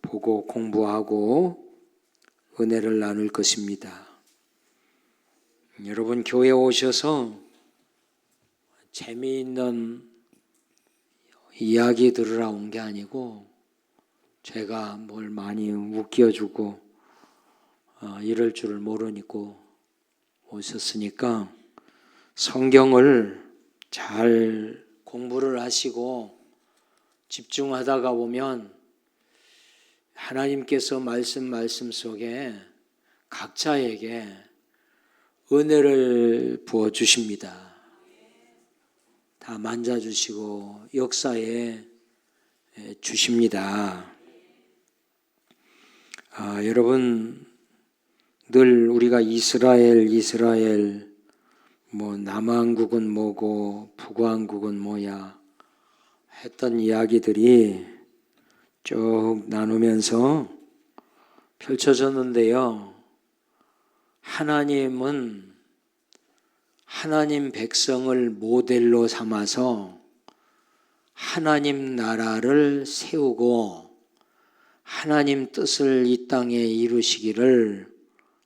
보고 공부하고 은혜를 나눌 것입니다. 여러분 교회 오셔서 재미있는 이야기 들으러 온 게 아니고 제가 뭘 많이 웃겨주고 이럴 줄을 모르니까 오셨으니까 성경을 잘 공부를 하시고 집중하다가 보면 하나님께서 말씀 속에 각자에게 은혜를 부어주십니다. 다 만져주시고 역사에 주십니다. 여러분 늘 우리가 이스라엘 뭐 남한국은 뭐고 북한국은 뭐야 했던 이야기들이 쭉 나누면서 펼쳐졌는데요. 하나님은 하나님 백성을 모델로 삼아서 하나님 나라를 세우고 하나님 뜻을 이 땅에 이루시기를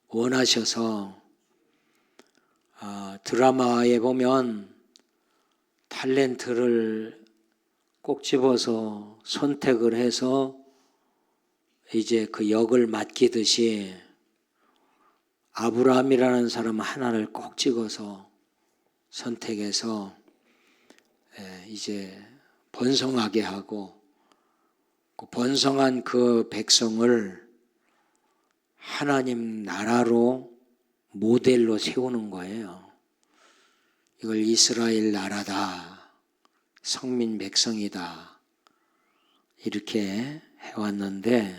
원하셔서 드라마에 보면 탤런트를 꼭 집어서 선택을 해서 이제 그 역을 맡기듯이 아브라함이라는 사람 하나를 꼭 찍어서 선택해서 이제 번성하게 하고 그 번성한 그 백성을 하나님 나라로 모델로 세우는 거예요. 이걸 이스라엘 나라다, 성민 백성이다 이렇게 해왔는데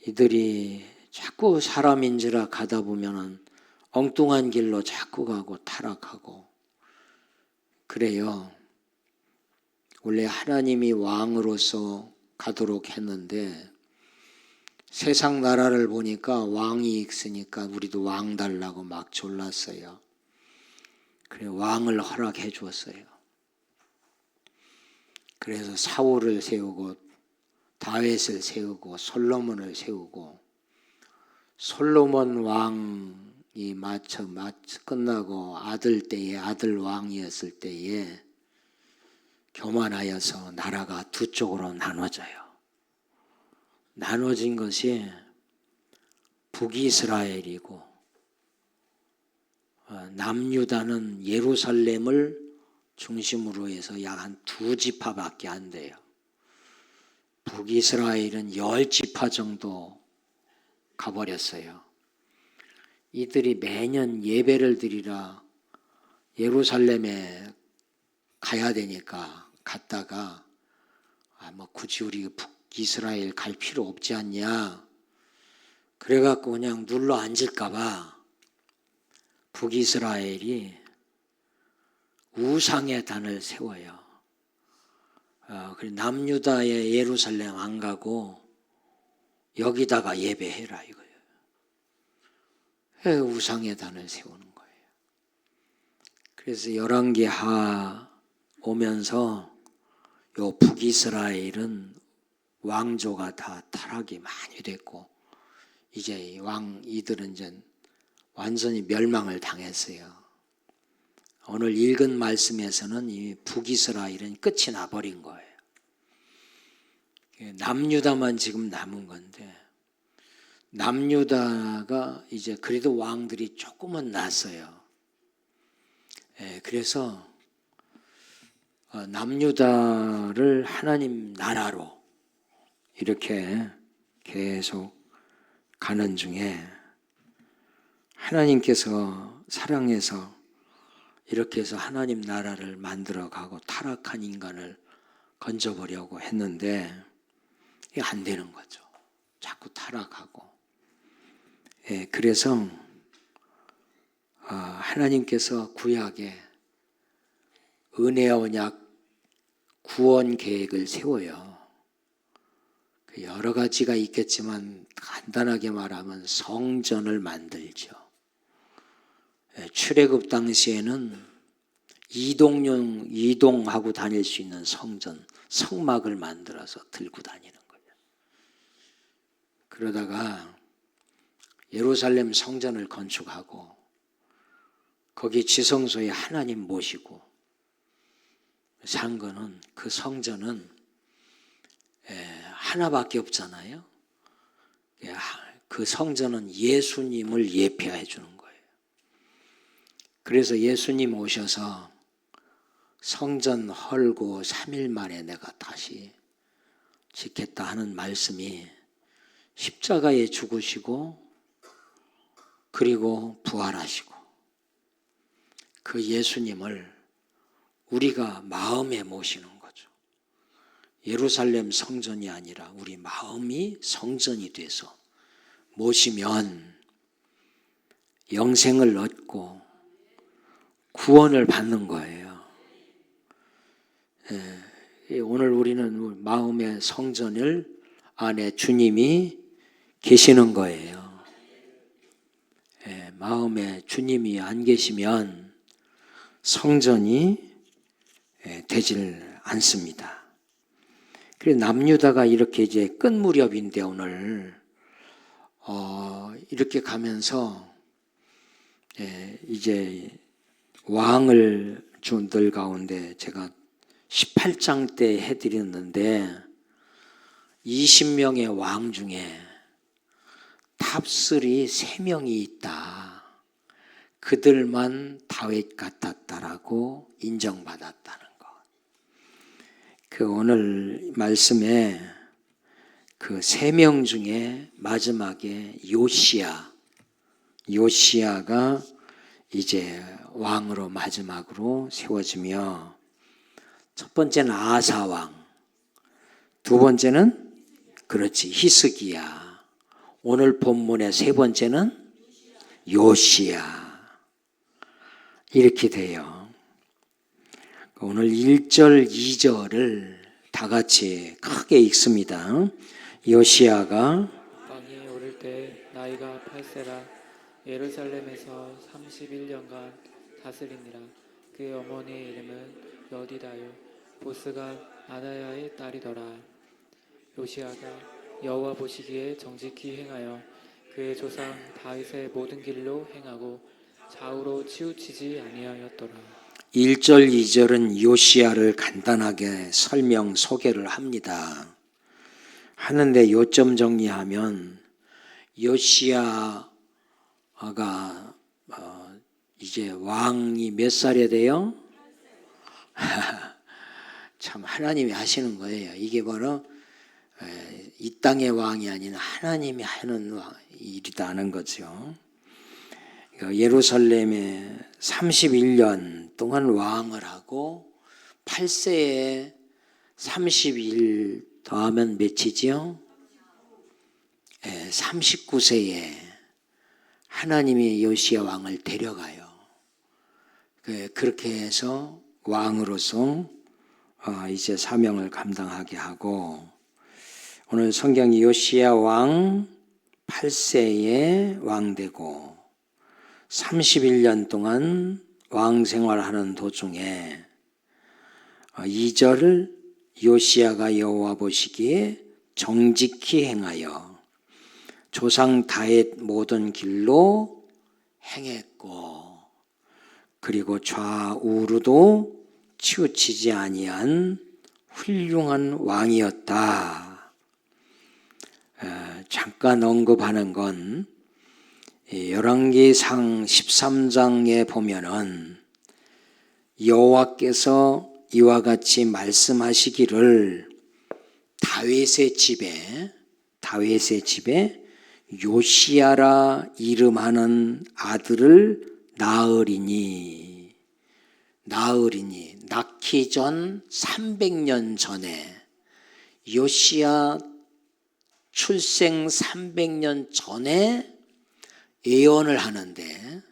이들이 자꾸 사람인지라 가다 보면은 엉뚱한 길로 자꾸 가고 타락하고 그래요. 원래 하나님이 왕으로서 가도록 했는데 세상 나라를 보니까 왕이 있으니까 우리도 왕 달라고 막 졸랐어요. 그래 왕을 허락해 주었어요. 그래서 사울을 세우고 다윗을 세우고 솔로몬을 세우고 솔로몬 왕이 마쳐 끝나고 아들 왕이었을 때에 교만하여서 나라가 두 쪽으로 나눠져요. 나눠진 것이 북이스라엘이고 남유다는 예루살렘을 중심으로 해서 약 한 2지파밖에 안 돼요. 북이스라엘은 10지파 정도 가버렸어요. 이들이 매년 예배를 드리라 예루살렘에 가야 되니까 갔다가 뭐 굳이 우리 북이스라엘 갈 필요 없지 않냐 그래갖고 그냥 눌러 앉을까봐 북이스라엘이 우상의 단을 세워요. 남유다의 예루살렘 안 가고 여기다가 예배해라 이거예요. 우상의 단을 세우는 거예요. 그래서 열왕기하 오면서 요 북이스라엘은 왕조가 다 타락이 많이 됐고 이제 이들은 이제 완전히 멸망을 당했어요. 오늘 읽은 말씀에서는 이 북이스라엘은 끝이 나버린 거예요. 남유다만 지금 남은 건데 남유다가 이제 그래도 왕들이 조금은 났어요. 그래서 남유다를 하나님 나라로 이렇게 계속 가는 중에 하나님께서 사랑해서 이렇게 해서 하나님 나라를 만들어가고 타락한 인간을 건져보려고 했는데 이게 안 되는 거죠. 자꾸 타락하고. 그래서 하나님께서 구약에 은혜의 언약 구원 계획을 세워요. 여러 가지가 있겠지만 간단하게 말하면 성전을 만들죠. 출애굽 당시에는 이동하고 다닐 수 있는 성전, 성막을 만들어서 들고 다니는 거예요. 그러다가 예루살렘 성전을 건축하고 거기 지성소에 하나님 모시고 산 거는, 그 성전은 하나밖에 없잖아요. 그 성전은 예수님을 예표해 주는 거예요. 그래서 예수님 오셔서 성전 헐고 3일 만에 내가 다시 짓겠다 하는 말씀이 십자가에 죽으시고 그리고 부활하시고, 그 예수님을 우리가 마음에 모시는 거죠. 예루살렘 성전이 아니라 우리 마음이 성전이 돼서 모시면 영생을 얻고 구원을 받는 거예요. 오늘 우리는 마음의 성전을 안에 주님이 계시는 거예요. 마음에 주님이 안 계시면 성전이 되질 않습니다. 그래서 남유다가 이렇게 이제 끝 무렵인데 오늘 이렇게 가면서 이제 왕을 준들 가운데 제가 18장 때 해드렸는데 20명의 왕 중에 탑3 3명이 있다. 그들만 다윗 같았다라고 인정받았다는 것. 그 오늘 말씀에 그 3명 중에 마지막에 요시야가 이제 왕으로 마지막으로 세워지며, 첫 번째는 아사왕, 두 번째는 히스기야, 오늘 본문의 세 번째는 요시야. 이렇게 돼요. 오늘 1절, 2절을 다 같이 크게 읽습니다. 요시야가 왕이 오를 때 나이가 8세라 예루살렘에서 31년간 다스리니라. 그의 어머니 이름은 여디다요 보스가 아다야의 딸이더라. 요시야가 여호와 보시기에 정직히 행하여 그의 조상 다윗의 모든 길로 행하고 좌우로 치우치지 아니하였더라. 1절, 2절은 요시야를 간단하게 설명, 소개를 합니다. 하는데 요점 정리하면 요시야가 이제 왕이 몇 살이 돼요? 참 하나님이 하시는 거예요. 이게 바로 이 땅의 왕이 아닌 하나님이 하는 일이라는 거죠. 예루살렘에 31년 동안 왕을 하고 8세에 30일 더하면 몇이지요? 39세에 하나님이 요시야 왕을 데려가요. 그렇게 해서 왕으로서 이제 사명을 감당하게 하고, 오늘 성경이 요시야 왕 8세에 왕되고 31년 동안 왕 생활하는 도중에 2절을 요시야가 여호와 보시기에 정직히 행하여 조상 다윗 모든 길로 행했고, 그리고 좌우로도 치우치지 아니한 훌륭한 왕이었다. 잠깐 언급하는 건 열왕기상 13장에 보면은 여호와께서 이와 같이 말씀하시기를 다윗의 집에 요시야라 이름하는 아들을 낳으리니 낳기 전 300년 전에, 요시야 출생 300년 전에 예언을 하는데,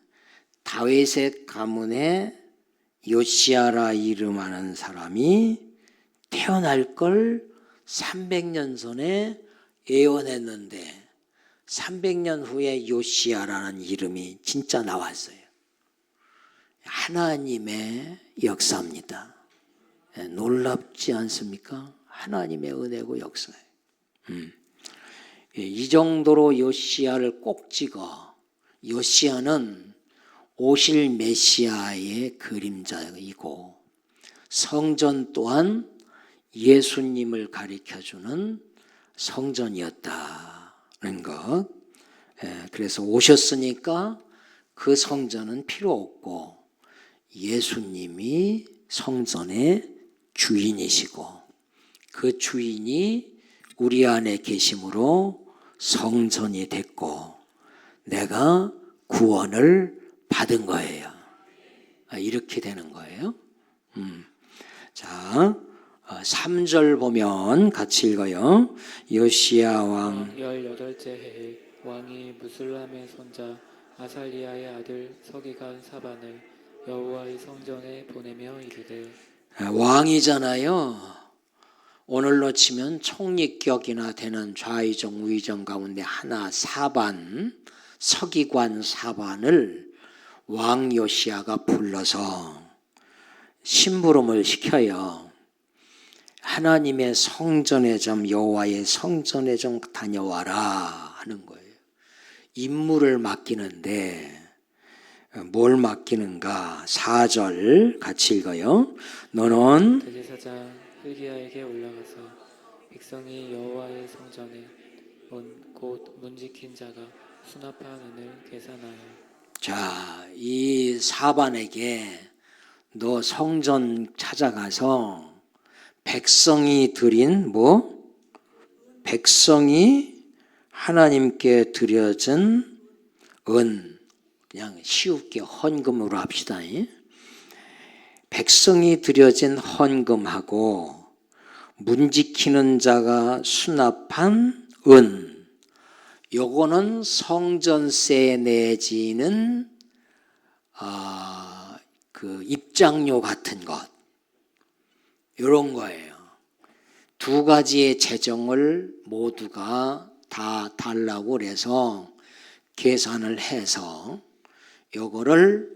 다윗의 가문에 요시야라 이름하는 사람이 태어날 걸 300년 전에 예언했는데 300년 후에 요시야라는 이름이 진짜 나왔어요. 하나님의 역사입니다. 놀랍지 않습니까? 하나님의 은혜고 역사예요. 이 정도로 요시야를 꼭 찍어. 요시야는 오실 메시아의 그림자이고 성전 또한 예수님을 가리켜주는 성전이었다는 것. 그래서 오셨으니까 그 성전은 필요 없고 예수님이 성전의 주인이시고 그 주인이 우리 안에 계심으로 성전이 됐고 내가 구원을 받은 거예요. 이렇게 되는 거예요. 자, 3절 보면 같이 읽어요. 요시야 왕 18째 해에 왕이 무술람의 손자 아살리아의 아들 서기관 사반을 여호와의 성전에 보내며 이르되 왕이잖아요. 오늘로 치면 총리격이나 되는 좌의정 우의정 가운데 하나 사반, 서기관 사반을 왕 요시야가 불러서 심부름을 시켜요. 하나님의 성전에 좀 여호와의 성전에 좀 다녀와라 하는 거예요. 임무를 맡기는데 뭘 맡기는가? 4절 같이 읽어요. 너는 대제사장 hil기야에게 올라가서 백성이 여호와의 성전에 곧 문지킨 자가 수납한 은을 계산하여. 자, 이 사반에게 너 성전 찾아가서 백성이 드린 백성이 하나님께 드려진 은, 그냥 쉽게 헌금으로 합시다. 백성이 드려진 헌금하고 문지키는 자가 수납한 은, 요거는 성전세 내지는 그 입장료 같은 것, 이런 거예요. 두 가지의 재정을 모두가 다 달라고 그래서 계산을 해서 요거를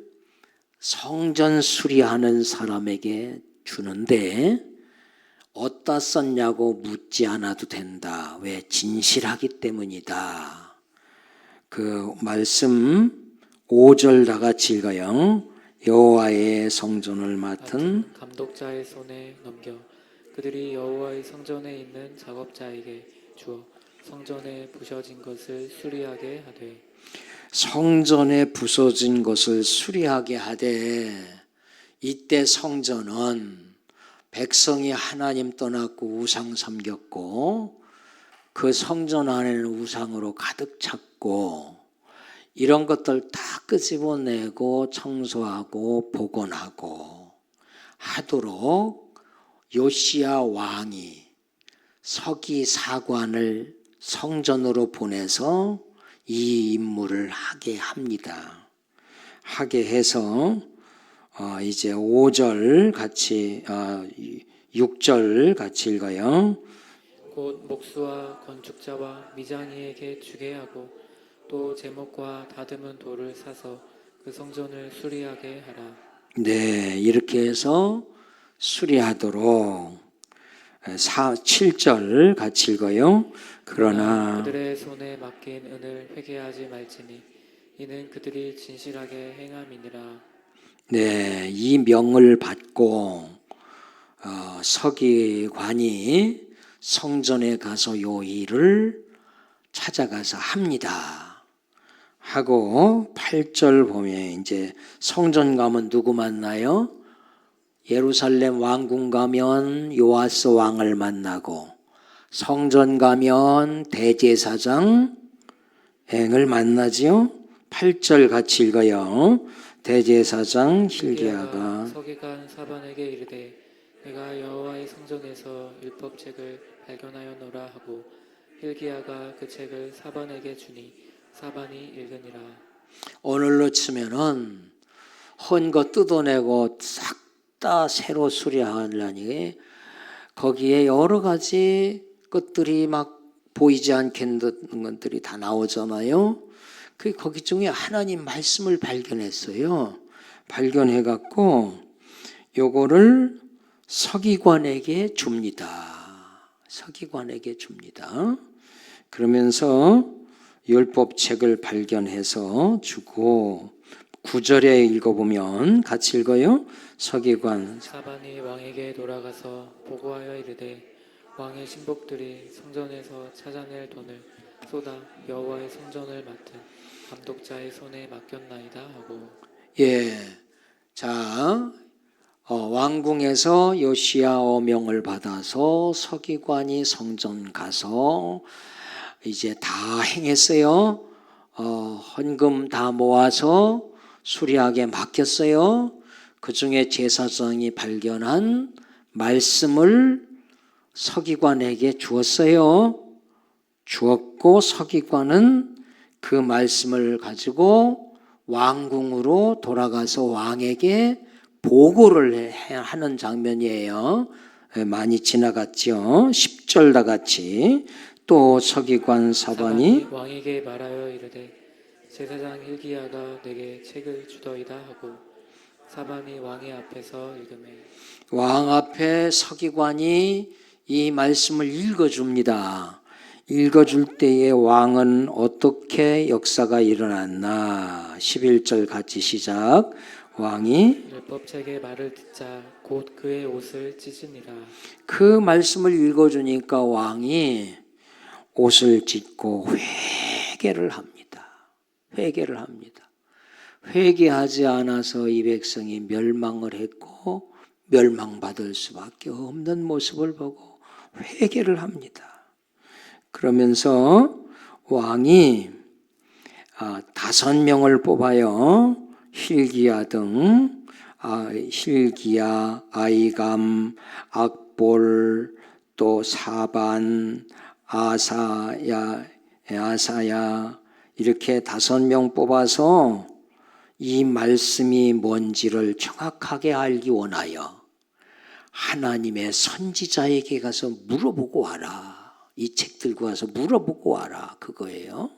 성전 수리하는 사람에게 주는데 어디다 썼냐고 묻지 않아도 된다. 왜? 진실하기 때문이다. 그 말씀 5절 다 같이 읽어요. 여호와의 성전을 맡은 감독자의 손에 넘겨 그들이 여호와의 성전에 있는 작업자에게 주어 성전에 부서진 것을 수리하게 하되. 성전에 부서진 것을 수리하게 하되, 이때 성전은 백성이 하나님 떠났고 우상 섬겼고 그 성전 안에는 우상으로 가득 찼고 이런 것들 다 끄집어내고 청소하고 복원하고 하도록 요시야 왕이 서기사관을 성전으로 보내서 이 임무를 하게 합니다. 하게 해서 이제 5절 같이 6절 같이 읽어요. 곧 목수와 건축자와 미장이에게 주게 하고 또 제목과 다듬은 돌을 사서 그 성전을 수리하게 하라. 네, 이렇게 해서 수리하도록 7절 같이 읽어요. 그러나 그들의 손에 맡긴 은을 회개하지 말지니 이는 그들이 진실하게 행함이니라. 네, 이 명을 받고 서기관이 성전에 가서 요 일을 찾아가서 합니다. 하고 8절 보면 이제 성전 가면 누구 만나요? 예루살렘 왕궁 가면 요아스 왕을 만나고 성전 가면 대제사장 을 만나지요. 8절 같이 읽어요. 대제사장 hil기야가 서기관 사반에게 이르되 내가 여호와의 성전에서 율법책을 발견하였노라 하고 hil기야가 그 책을 사반에게 주니 사반이 읽으니라. 오늘로 치면은 헌 거 뜯어내고 싹 다 새로 수리하려니 거기에 여러 가지 것들이 막 보이지 않겠는 것들이 다 나오잖아요. 거기 중에 하나님 말씀을 발견했어요. 발견해갖고 요거를 서기관에게 줍니다. 서기관에게 줍니다. 그러면서 율법책을 발견해서 주고 9절에 읽어보면 같이 읽어요. 서기관 사반이 왕에게 돌아가서 보고하여 이르되 왕의 신복들이 성전에서 찾아낼 돈을 쏟아 여호와의 성전을 맡은 감독자의 손에 맡겼나이다 하고. 예, 자 왕궁에서 요시야 어명을 받아서 서기관이 성전 가서 이제 다 행했어요. 헌금 다 모아서 수리하게 맡겼어요. 그 중에 제사장이 발견한 말씀을 서기관에게 주었어요. 주었고 서기관은 그 말씀을 가지고 왕궁으로 돌아가서 왕에게 보고를 하는 장면이에요. 많이 지나갔죠. 10절 다 같이. 또 서기관 사반이 왕에게 말하여 이르되 제사장 hil기야가 내게 책을 주더이다 하고 사반이 왕의 앞에서 읽으매. 왕 앞에 서기관이 이 말씀을 읽어줍니다. 읽어줄 때에 왕은 어떻게 역사가 일어났나. 11절 같이 시작. 왕이 율법책의 말을 듣자 곧 그의 옷을 찢으니라. 그 말씀을 읽어주니까 왕이 옷을 찢고 회개를 합니다. 회개를 합니다. 회개하지 않아서 이 백성이 멸망을 했고 멸망받을 수밖에 없는 모습을 보고 회개를 합니다. 그러면서 왕이 5명을 뽑아요. hil기야 등 hil기야, 아이감, 악볼, 또 사반, 아사야 이렇게 5명 뽑아서 이 말씀이 뭔지를 정확하게 알기 원하여 하나님의 선지자에게 가서 물어보고 와라. 이 책 들고 와서 물어보고 와라. 그거예요.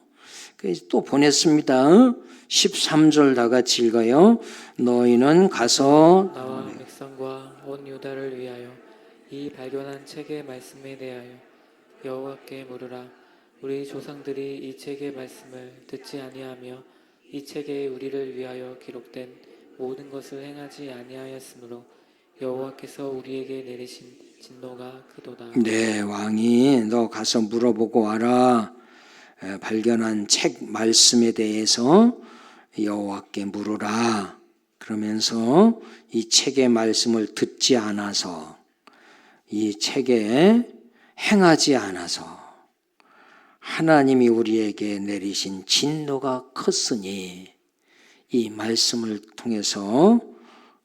그래서 또 보냈습니다. 13절 다 같이 읽어요. 너희는 가서 나와 백성과 온 유다를 위하여 이 발견한 책의 말씀에 대하여 여호와께 물으라. 우리 조상들이 이 책의 말씀을 듣지 아니하며 이 책에 우리를 위하여 기록된 모든 것을 행하지 아니하였으므로 여호와께서 우리에게 내리신 진노가 크도다. 네, 왕이 너 가서 물어보고 와라. 발견한 책 말씀에 대해서 여호와께 물으라. 그러면서 이 책의 말씀을 듣지 않아서 이 책에 행하지 않아서 하나님이 우리에게 내리신 진노가 컸으니 이 말씀을 통해서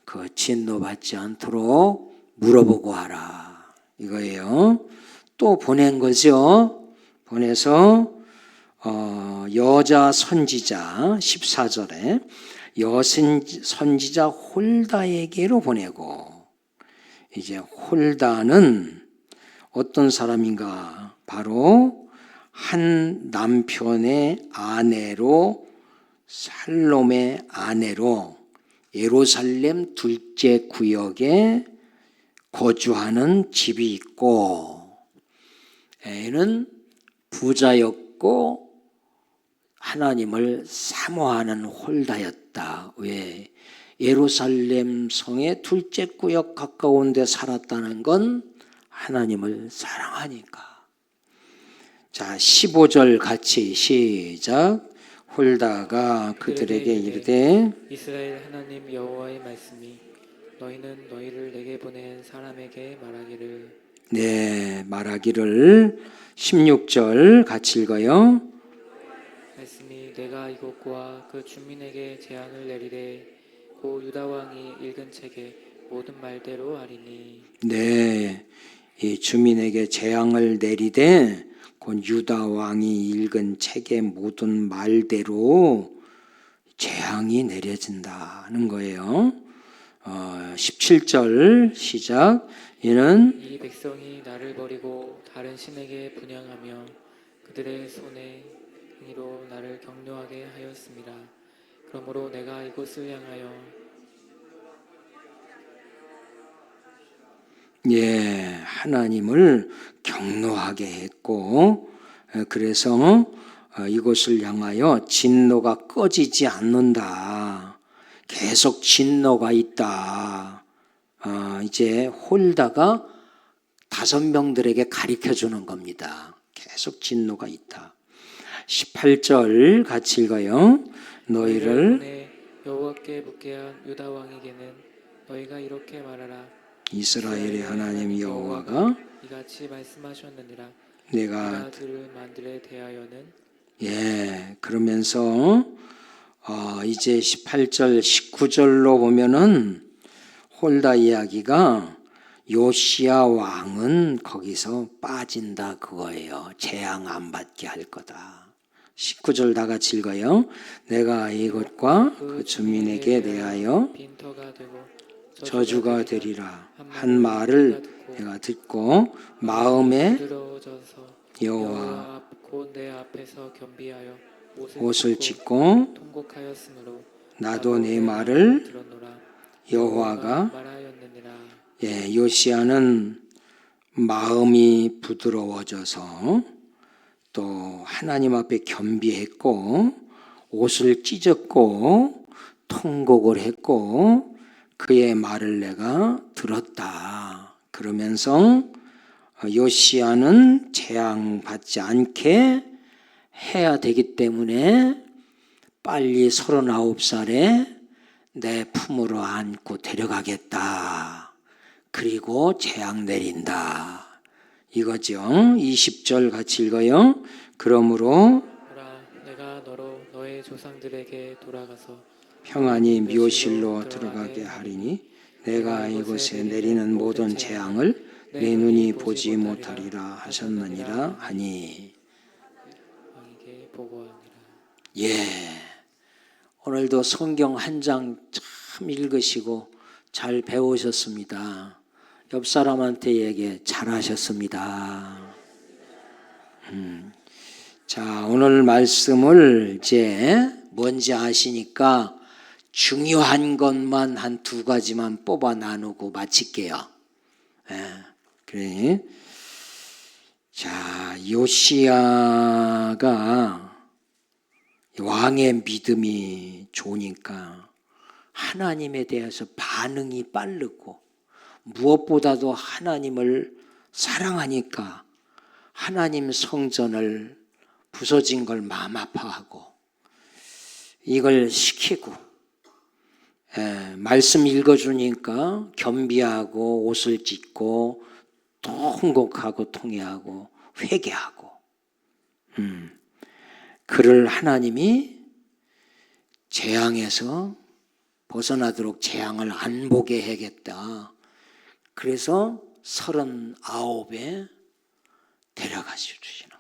그 진노받지 않도록 물어보고 하라. 이거예요. 또 보낸 거죠. 보내서 여자 선지자 14절에 여신 선지자 홀다에게로 보내고, 이제 홀다는 어떤 사람인가? 바로 한 남편의 아내로, 살롬의 아내로 예루살렘 둘째 구역에 거주하는 집이 있고, 애는 부자였고 하나님을 사모하는 홀다였다. 왜? 예루살렘 성의 둘째 구역 가까운 데 살았다는 건 하나님을 사랑하니까. 자, 15절 같이 시작. 홀다가 그들에게 이르되 이스라엘 하나님 여호와의 말씀이 너희는 너희를 내게 보낸 사람에게 말하기를. 네, 말하기를. 16절 같이 읽어요. 말씀이 내가 이곳과 그 주민에게 재앙을 내리되 고 유다 왕이 읽은 책에 모든 말대로 하리니. 네, 이 주민에게 재앙을 내리되 곧 유다 왕이 읽은 책의 모든 말대로 재앙이 내려진다는 거예요. 17절 시작. 이는 이 백성이 나를 버리고 다른 신에게 분향하며 그들의 손에 행위로 나를 격려하게 하였습니다. 그러므로 내가 이곳을 향하여 하나님을 격노하게 했고 그래서 이곳을 향하여 진노가 꺼지지 않는다. 계속 진노가 있다. 이제 홀다가 5명들에게 가르쳐 주는 겁니다. 계속 진노가 있다. 18절 같이 읽어요. 너희를 보내 여호와께 묻게 한 유다 왕에게는 너희가 이렇게 말하라. 이스라엘의 하나님 여호와가 이같이 말씀하셨느니라. 내가 들을 만들에 대하여는 그러면서 이제 18절 19절로 보면은 홀다 이야기가 요시야 왕은 거기서 빠진다 그거예요. 재앙 안 받게 할 거다. 19절 다 같이 읽어요. 내가 이것과 그 주민에게 대하여 빈터가 되고 저주가 되리라 한 말을 내가 듣고 마음에 부드러워져서 여호와 곧 내 앞에서 겸비하여 옷을 찢고 통곡하였으므로 나도 내 말을 들었노라. 여호와가 말하였느니라. 요시야는 마음이 부드러워져서 또 하나님 앞에 겸비했고 옷을 찢었고 통곡을 했고 그의 말을 내가 들었다. 그러면서 요시야는 재앙 받지 않게 해야 되기 때문에 빨리 39살에 내 품으로 안고 데려가겠다. 그리고 재앙 내린다. 이거죠. 20절 같이 읽어요. 그러므로 보라, 내가 너로 너의 조상들에게 돌아가서 평안히 묘실로 들어가게 하리니 내가 이곳에 내리는 모든 재앙을 내 눈이 보지 못하리라 하셨느니라 하니. 왕에게 보고하니라. 오늘도 성경 한 장 참 읽으시고 잘 배우셨습니다. 옆 사람한테 얘기해 잘하셨습니다. 자, 오늘 말씀을 이제 뭔지 아시니까 중요한 것만 한 2가지만 뽑아 나누고 마칠게요. 그래. 자, 요시야가 왕의 믿음이 좋으니까 하나님에 대해서 반응이 빠르고 무엇보다도 하나님을 사랑하니까 하나님 성전을 부서진 걸 마음 아파하고 이걸 시키고 말씀 읽어주니까 겸비하고 옷을 찢고 통곡하고 통회하고 회개하고 그를 하나님이 재앙에서 벗어나도록 재앙을 안 보게 해야겠다. 그래서 39에 데려가서 주시는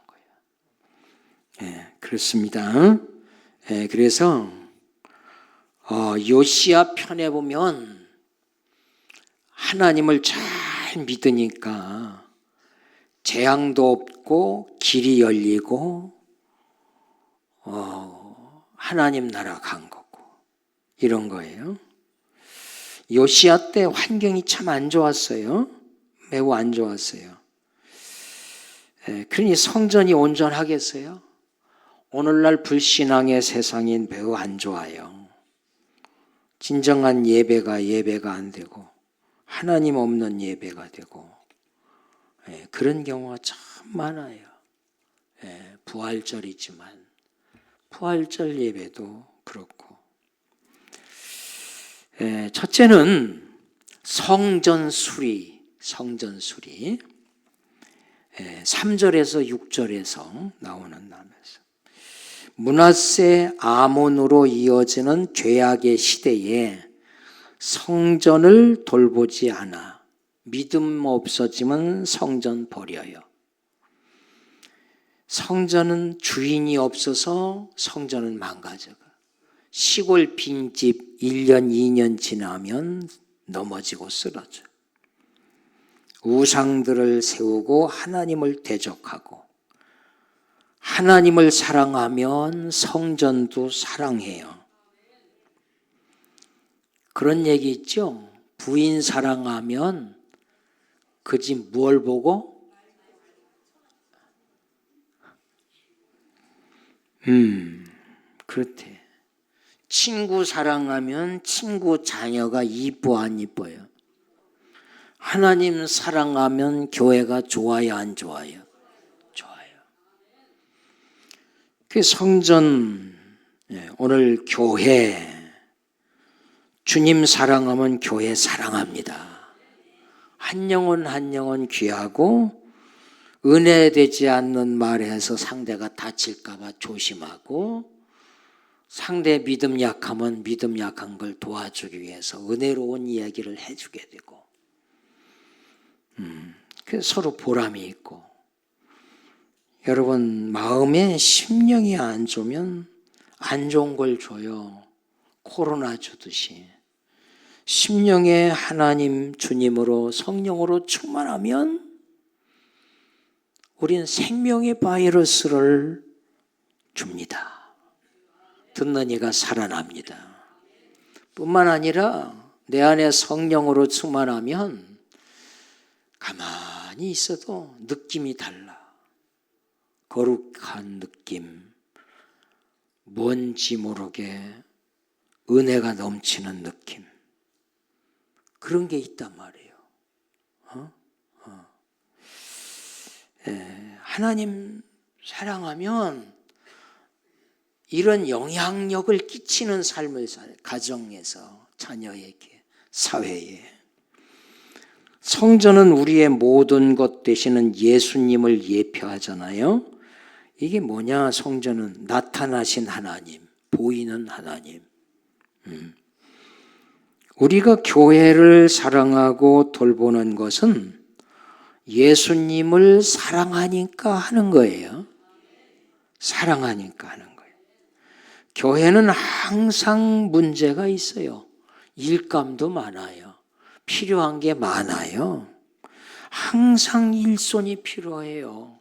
거예요. 그렇습니다. 그래서 요시야 편에 보면 하나님을 잘 믿으니까 재앙도 없고 길이 열리고 하나님 나라 간 거고 이런 거예요. 요시야 때 환경이 참 안 좋았어요. 매우 안 좋았어요. 그러니 성전이 온전하겠어요? 오늘날 불신앙의 세상이 매우 안 좋아요. 진정한 예배가 안 되고 하나님 없는 예배가 되고 그런 경우가 참 많아요. 부활절이지만 부활절 예배도 그렇고 첫째는 성전 수리 3절에서 6절에서 나오는 말씀. 므낫세 아몬으로 이어지는 죄악의 시대에 성전을 돌보지 않아 믿음 없어지면 성전 버려요. 성전은 주인이 없어서 성전은 망가져가. 시골 빈집 1년 2년 지나면 넘어지고 쓰러져. 우상들을 세우고 하나님을 대적하고 하나님을 사랑하면 성전도 사랑해요. 그런 얘기 있죠. 부인 사랑하면 그 집 뭘 보고? 그렇대. 친구 사랑하면 친구 자녀가 이뻐 안 이뻐요? 하나님 사랑하면 교회가 좋아요 안 좋아요? 좋아요. 그 성전, 오늘 교회, 주님 사랑하면 교회 사랑합니다. 한 영혼 한 영혼 귀하고 은혜되지 않는 말에서 상대가 다칠까 봐 조심하고 상대 믿음 약하면 믿음 약한 걸 도와주기 위해서 은혜로운 이야기를 해주게 되고 서로 보람이 있고 여러분 마음에 심령이 안 좋으면 안 좋은 걸 줘요. 코로나 주듯이. 심령에 하나님 주님으로 성령으로 충만하면 우린 생명의 바이러스를 줍니다. 듣는 이가 살아납니다. 뿐만 아니라 내 안에 성령으로 충만하면 가만히 있어도 느낌이 달라. 거룩한 느낌, 뭔지 모르게 은혜가 넘치는 느낌. 그런 게 있단 말이에요. 하나님 사랑하면 이런 영향력을 끼치는 삶을 살, 가정에서, 자녀에게, 사회에. 성전은 우리의 모든 것 되시는 예수님을 예표하잖아요. 이게 뭐냐? 성전은 나타나신 하나님, 보이는 하나님. 우리가 교회를 사랑하고 돌보는 것은 예수님을 사랑하니까 하는 거예요. 사랑하니까 하는 거예요. 교회는 항상 문제가 있어요. 일감도 많아요. 필요한 게 많아요. 항상 일손이 필요해요.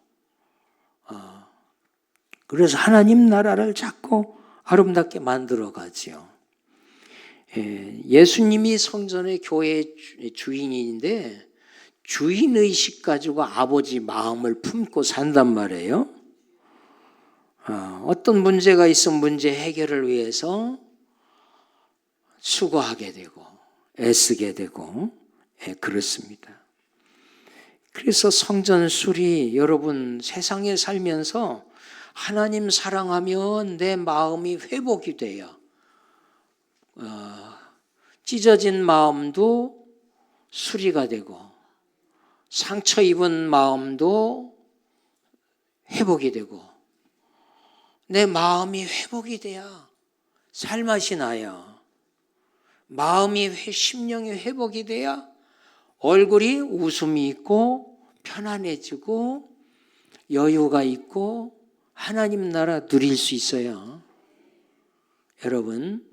그래서 하나님 나라를 자꾸 아름답게 만들어 가지요. 예수님이 성전의 교회의 주인인데 주인의식 가지고 아버지 마음을 품고 산단 말이에요. 어떤 문제가 있으면 문제 해결을 위해서 수고하게 되고 애쓰게 되고 그렇습니다. 그래서 성전 수리 여러분 세상에 살면서 하나님 사랑하면 내 마음이 회복이 돼요. 찢어진 마음도 수리가 되고 상처 입은 마음도 회복이 되고 내 마음이 회복이 돼야 살맛이 나요. 마음이 심령이 회복이 돼야 얼굴이 웃음이 있고 편안해지고 여유가 있고 하나님 나라 누릴 수 있어요. 여러분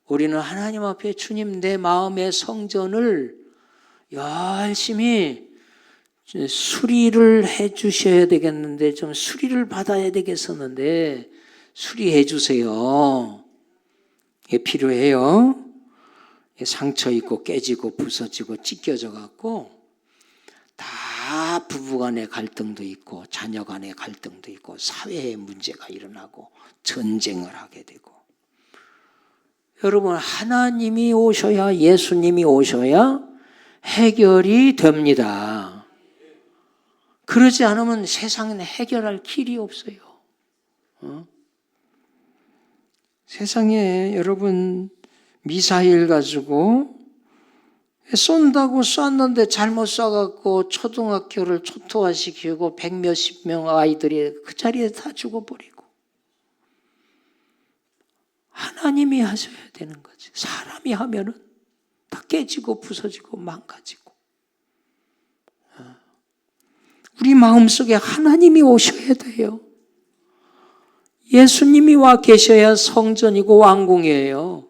우리는 하나님 앞에 주님 내 마음의 성전을 열심히 수리를 해 주셔야 되겠는데 좀 수리를 받아야 되겠었는데 수리해 주세요. 이게 필요해요. 상처 있고 깨지고 부서지고 찢겨져 갖고 다 부부간의 갈등도 있고 자녀간의 갈등도 있고 사회에 문제가 일어나고 전쟁을 하게 되고 여러분 하나님이 오셔야 예수님이 오셔야 해결이 됩니다. 그러지 않으면 세상에는 해결할 길이 없어요. 세상에 여러분 미사일 가지고 쏜다고 쐈는데 잘못 쏴갖고 초등학교를 초토화시키고 100몇십 명 아이들이 그 자리에 다 죽어버리고 하나님이 하셔야 되는 거지. 사람이 하면은 다 깨지고 부서지고 망가지고 우리 마음속에 하나님이 오셔야 돼요. 예수님이 와 계셔야 성전이고 왕궁이에요.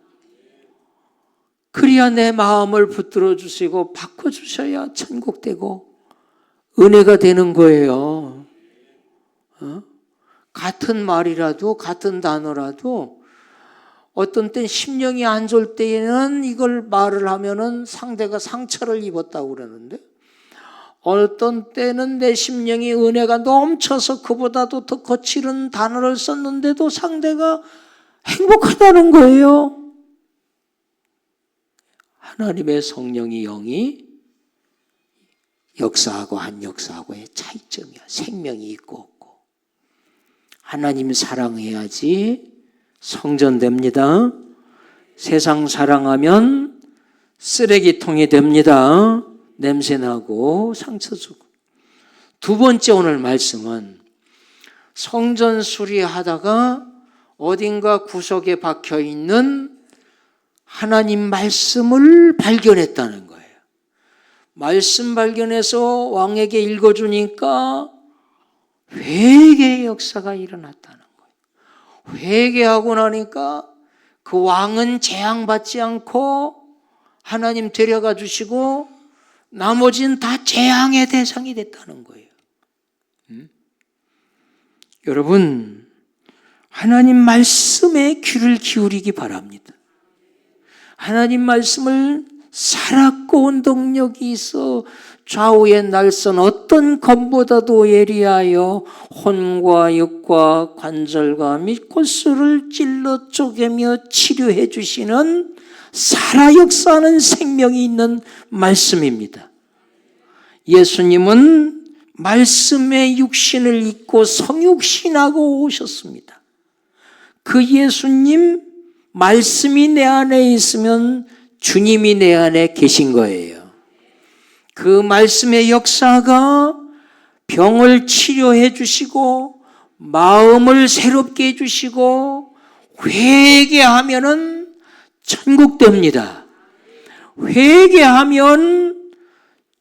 그래야 내 마음을 붙들어 주시고 바꿔주셔야 천국 되고 은혜가 되는 거예요. 같은 말이라도 같은 단어라도 어떤 땐 심령이 안 좋을 때에는 이걸 말을 하면은 상대가 상처를 입었다고 그러는데 어떤 때는 내 심령이 은혜가 넘쳐서 그보다도 더 거칠은 단어를 썼는데도 상대가 행복하다는 거예요. 하나님의 성령이 영이 역사하고 안 역사하고의 차이점이야. 생명이 있고 없고. 하나님 사랑해야지 성전됩니다. 세상 사랑하면 쓰레기통이 됩니다. 냄새나고 상처 주고. 두 번째 오늘 말씀은 성전 수리하다가 어딘가 구석에 박혀있는 하나님 말씀을 발견했다는 거예요. 말씀 발견해서 왕에게 읽어주니까 회개의 역사가 일어났다는 거예요. 회개하고 나니까 그 왕은 재앙받지 않고 하나님 데려가 주시고 나머지는 다 재앙의 대상이 됐다는 거예요. 여러분, 하나님 말씀에 귀를 기울이기 바랍니다. 하나님 말씀을 살았고 온동력이 있어 좌우의 날선 어떤 검보다도 예리하여 혼과 육과 관절과 및 골수를 찔러 쪼개며 치료해 주시는 살아 역사하는 생명이 있는 말씀입니다. 예수님은 말씀의 육신을 입고 성육신하고 오셨습니다. 그 예수님 말씀이 내 안에 있으면 주님이 내 안에 계신 거예요. 그 말씀의 역사가 병을 치료해 주시고 마음을 새롭게 해 주시고 회개하면은 천국 됩니다. 회개하면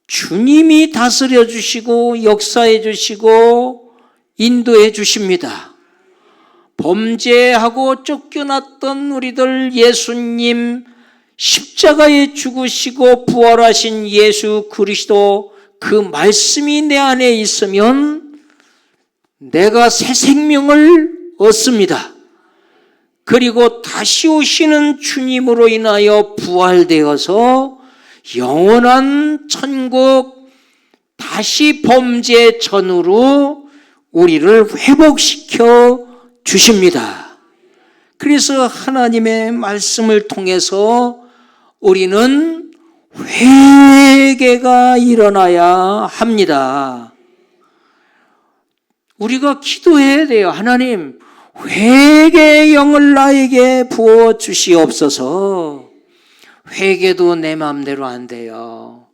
주님이 다스려 주시고 역사해 주시고 인도해 주십니다. 범죄하고 쫓겨났던 우리들 예수님 십자가에 죽으시고 부활하신 예수 그리스도 그 말씀이 내 안에 있으면 내가 새 생명을 얻습니다. 그리고 다시 오시는 주님으로 인하여 부활되어서 영원한 천국 다시 범죄 전으로 우리를 회복시켜 주십니다. 그래서 하나님의 말씀을 통해서 우리는 회개가 일어나야 합니다. 우리가 기도해야 돼요. 하나님, 회개의 영을 나에게 부어 주시옵소서. 회개도 내 마음대로 안 돼요.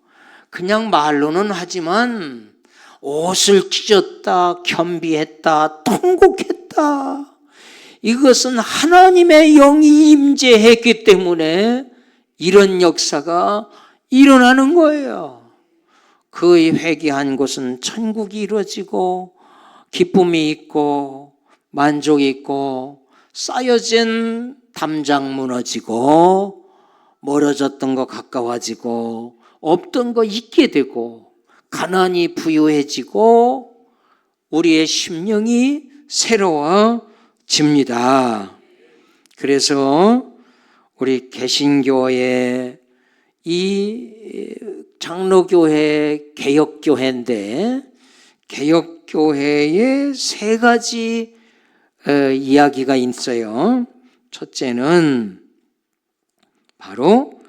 그냥 말로는 하지만 옷을 찢었다, 겸비했다, 통곡했다. 이것은 하나님의 영이 임재했기 때문에 이런 역사가 일어나는 거예요. 그 회개한 곳은 천국이 이루어지고 기쁨이 있고 만족이 있고 쌓여진 담장 무너지고 멀어졌던 거 가까워지고 없던 거 있게 되고 가난이 부유해지고 우리의 심령이 새로워집니다. 그래서 우리 개신교회 이 장로교회 개혁교회인데 개혁교회에 세 가지 이야기가 있어요. 첫째는 바로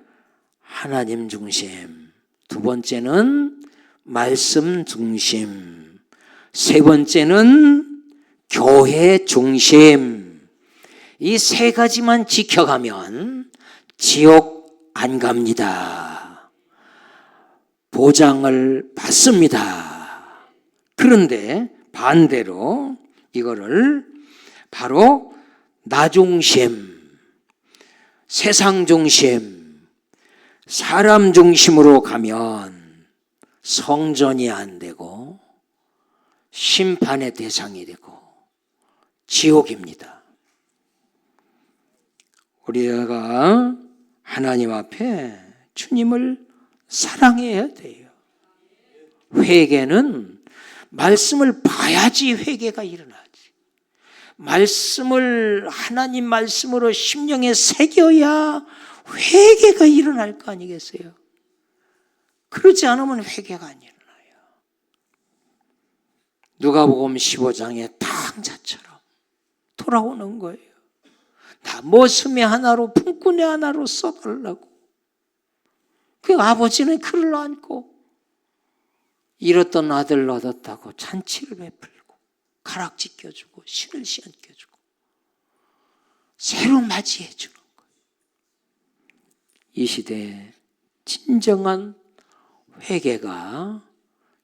하나님 중심, 두 번째는 말씀 중심, 세 번째는 교회 중심. 이 세 가지만 지켜가면 지옥 안 갑니다. 보장을 받습니다. 그런데 반대로 이거를 바로 나 중심, 세상 중심, 사람 중심으로 가면 성전이 안 되고 심판의 대상이 되고 지옥입니다. 우리가 하나님 앞에 주님을 사랑해야 돼요. 회개는 말씀을 봐야지 회개가 일어나지. 말씀을 하나님 말씀으로 심령에 새겨야 회개가 일어날 거 아니겠어요? 그렇지 않으면 회개가 안 일어나요. 누가복음 15장의 탕자처럼 돌아오는 거예요. 나 머슴이 하나로 품꾼이 하나로 써달라고. 그 아버지는 그를 안고 잃었던 아들 얻었다고 잔치를 베풀고 가락지 껴주고 신을 씌얹겨주고 새로 맞이해 주는 거예요. 이 시대에 진정한 회개가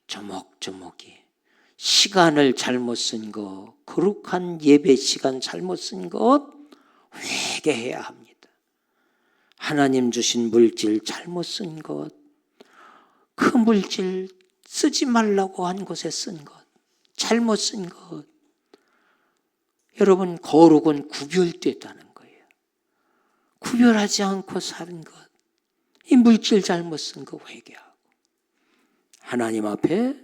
조목조목이 시간을 잘못 쓴 것, 거룩한 예배 시간 잘못 쓴 것 회개해야 합니다. 하나님 주신 물질 잘못 쓴 것, 그 물질 쓰지 말라고 한 곳에 쓴 것, 잘못 쓴 것. 여러분, 거룩은 구별됐다는 거예요. 구별하지 않고 사는 것, 이 물질 잘못 쓴 거 회개하고 하나님 앞에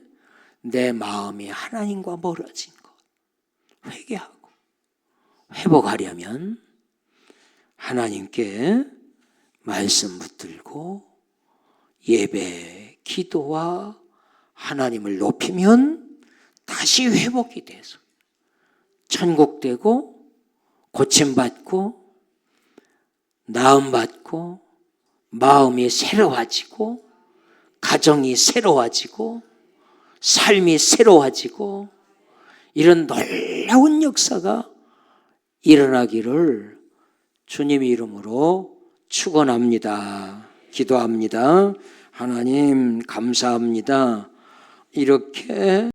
내 마음이 하나님과 멀어진 것 회개하고 회복하려면 하나님께 말씀 붙들고 예배, 기도와 하나님을 높이면 다시 회복이 돼서 천국되고 고침받고 나음받고 마음이 새로워지고 가정이 새로워지고 삶이 새로워지고 이런 놀라운 역사가 일어나기를 주님의 이름으로 축원합니다. 기도합니다. 하나님 감사합니다. 이렇게